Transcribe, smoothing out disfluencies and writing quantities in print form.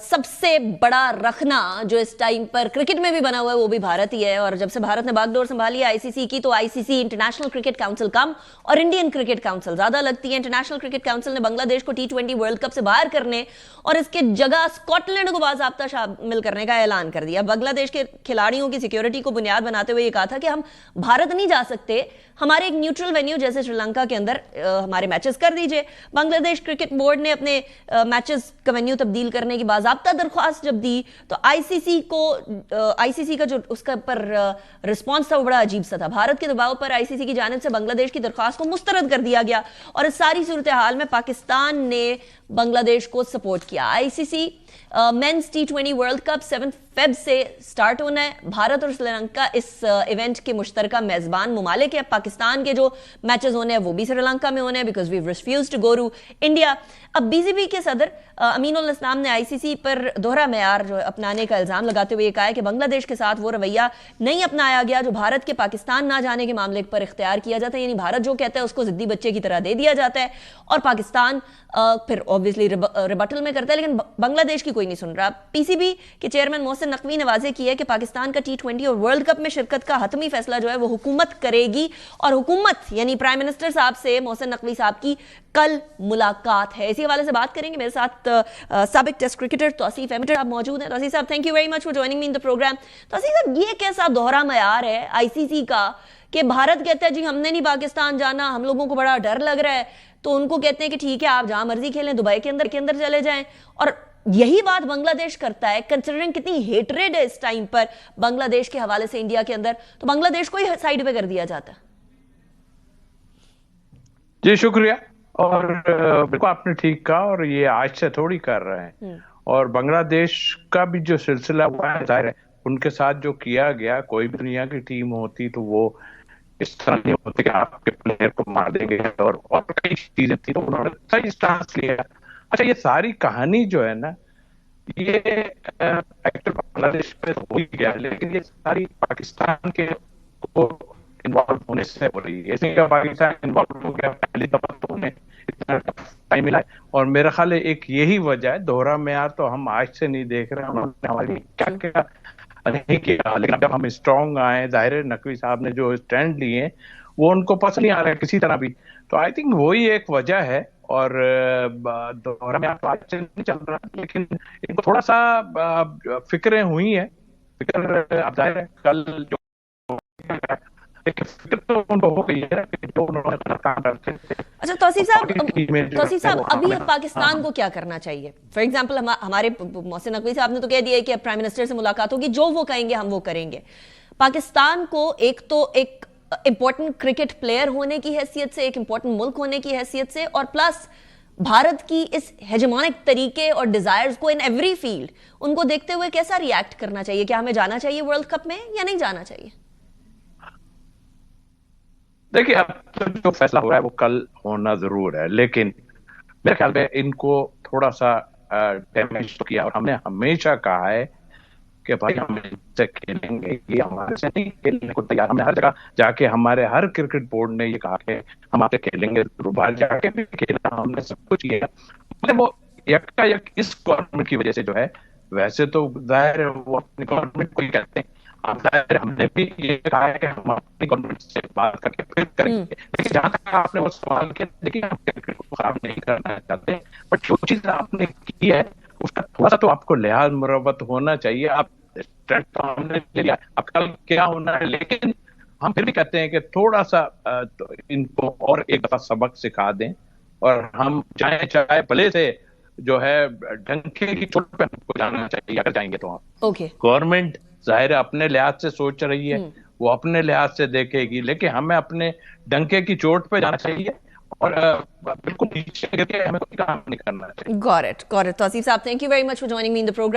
सबसे बड़ा रखना जो इस टाइम पर क्रिकेट में भी बना हुआ है वो भी भारत ही है। और जब से भारत ने बागडोर संभाली है आईसीसी की, तो आईसीसी इंटरनेशनल क्रिकेट काउंसिल कम और इंडियन क्रिकेट काउंसिल ज्यादा लगती है। इंटरनेशनल क्रिकेट काउंसिल ने बांग्लादेश को T20 वर्ल्ड कप से बाहर करने और इसके जगह स्कॉटलैंड को बाकायदा शामिल करने का ऐलान कर दिया। बांग्लादेश के खिलाड़ियों की सिक्योरिटी को बुनियाद बनाते हुए ये कहा था कि हम भारत नहीं जा सकते, हमारे एक न्यूट्रल वेन्यू जैसे श्रीलंका के अंदर हमारे मैचेस कर दीजिए। बांग्लादेश क्रिकेट बोर्ड ने अपने मैचेस का वेन्यू तब्दील करने की बाकायदा दरख्वास्त जब दी, तो आईसीसी का जो उसका पर रिस्पांस था वो बड़ा अजीब सा था। भारत के दबाव पर आईसीसी की जानिब से बांग्लादेश की दरख्वास्त को मुस्तरद कर दिया गया और इस सारी सूरत हाल में पाकिस्तान ने बांग्लादेश को सपोर्ट किया। ICC men's T20 world cup 7 Feb से स्टार्ट होना है। भारत और श्रीलंका इस इवेंट के मुश्तरका मेजबान मुमालिक है। पाकिस्तान के जो मैचेस होने हैं वो भी श्रीलंका में होने हैं because we refuse to go to India. अब बीसीबी के सदर अमीनुल इस्लाम ने आईसीसी पर दोहरा मेयार जो अपनाने का इल्जाम लगाते हुए कहा है कि बांग्लादेश के साथ वो रवैया नहीं अपनाया गया जो भारत के पाकिस्तान ना जाने के मामले पर इख्तियार किया जाता है। यानी भारत जो कहता है उसको जिद्दी बच्चे की तरह दे दिया जाता है और पाकिस्तान फिर ऑब्वियसली रिबटल में करता है, लेकिन बांग्लादेश की कोई नहीं सुन रहा। पीसीबी के चेयरमैन मोहसिन नकवी ने वाज़ेह किया है कि पाकिस्तान का T20 और वर्ल्ड कप में शिरकत का हतमी फैसला जो है वो हुकूमत करेगी और हुकूमत यानी प्राइम मिनिस्टर साहब से मोहसिन नकवी साहब की कल मुलाकात है। इसी हवाले से बात करेंगे। मेरे साथ साबिक टेस्ट क्रिकेटर तौसीफ अहमद साहब मौजूद हैं। तौसीफ साहब, thank you very much for joining me in the programme. Tauseef साहब, ये कैसा दोहरा मयार है आईसीसी का कि भारत कहता है जी हमने नहीं पाकिस्तान जाना, हम लोगों को बड़ा डर लग रहा है, तो उनको कहते हैं कि ठीक है आप जहां मर्जी खेलें, दुबई के अंदर चले जाएं, और यही बात बांग्लादेश करता है। कंसिडरिंग कितनी हेटरेड है इस टाइम पर बांग्लादेश के हवाले से इंडिया के अंदर, तो बांग्लादेश को ही साइड पे कर दिया जाता है। जी शुक्रिया। और बिल्कुल आपने ठीक कहा, और ये आज से थोड़ी कर रहे हैं। और बांग्लादेश का भी जो सिलसिला हुआ है, जाहिर है उनके साथ जो किया गया, कोई भी दुनिया की टीम होती तो वो इस तरह नहीं होती कि आपके प्लेयर को मार देंगे और कई चीजें थी, तो उन्होंने सही स्टांस लिया। अच्छा, ये सारी कहानी जो है ना, ये एक्टर बांग्लादेश में हो ही गया, लेकिन ये सारी पाकिस्तान के को इन्वॉल्व होने से हो रही है। इसलिए पाकिस्तान इन्वॉल्व हो गया, पहली दफा तो उन्हें इतना टाइम मिला है। और मेरा ख्याल है एक यही वजह है, दोहरा मेयार तो हम आज से नहीं देख रहे हैं, उन्होंने हमारी क्या क्या नहीं किया, लेकिन जब हम स्ट्रॉन्ग आए, जाहिर है नकवी साहब ने जो स्टैंड लिए वो उनको पसंद नहीं आ रहा है किसी तरह भी। तो आई थिंक वही एक वजह है। और दोहरा मेयार तो आज से नहीं चल रहा, लेकिन इनको थोड़ा सा फिक्रें हुई है। फिक्र अब जाहिर है कल जो फिक्र तो उनको हो गई है कि जो उन्होंने काम करते थे। अच्छा तौसीफ साहब, अभी पाकिस्तान को क्या करना चाहिए? फॉर एग्जांपल हमारे मोहसिन नकवी साहब ने तो कह दिया है कि प्राइम मिनिस्टर से मुलाकात होगी, जो वो कहेंगे हम वो करेंगे। पाकिस्तान को एक तो एक इंपॉर्टेंट क्रिकेट प्लेयर होने की हैसियत से, एक इंपॉर्टेंट मुल्क होने की हैसियत से, और प्लस भारत की इस हेजेमोनिक तरीके और डिजायर्स को इन एवरी फील्ड, उनको देखते हुए कैसा रिएक्ट करना चाहिए? क्या हमें जाना चाहिए वर्ल्ड कप में या नहीं जाना चाहिए? देखिए, अब जो फैसला हो रहा है वो कल होना जरूर है, लेकिन मेरे ख्याल में इनको थोड़ा सा डैमेज तो किया। और हमने हमेशा कहा है कि भाई हम इनसे खेलेंगे, ये हमारे से नहीं खेलने को तैयार। हमने हर जगह जाके, हमारे हर क्रिकेट बोर्ड ने ये कहा कि हम आपसे खेलेंगे, बाहर जाके भी खेला, हमने सब कुछ किया। मतलब वो यकायक इस गवर्नमेंट की वजह से जो है, वैसे तो जाहिर है वो अपनी गवर्नमेंट को ही कहते हैं, हमने भी ये कहा है कि हम अपनी गवर्नमेंट से बात करके फिर करेंगे। लेकिन जहां तक आपने वो सवाल किया, देखिए हम क्रिकेट को खराब नहीं करना चाहते, बट जो चीज आपने की है उसका थोड़ा सा तो आपको लिहाज मुरव्वत होना चाहिए। आप स्टैंड तो हमने ले लिया, अब कल क्या होना है, लेकिन हम फिर भी कहते हैं कि थोड़ा सा तो इनको और एक दफा सबक सिखा दें, और हम चाहे भले से जो है डंके की चोट पे हमको जाना चाहिए अगर जाएंगे तो। आप गवर्नमेंट जाहिर है अपने लिहाज से सोच रही है, वो अपने लिहाज से देखेगी, लेकिन हमें अपने डंके की चोट पे जाना चाहिए और बिल्कुल नीचे गिर के हमें कोई काम नहीं करना चाहिए। Got it. तौसीफ साहब, thank you very much for joining me in the programme.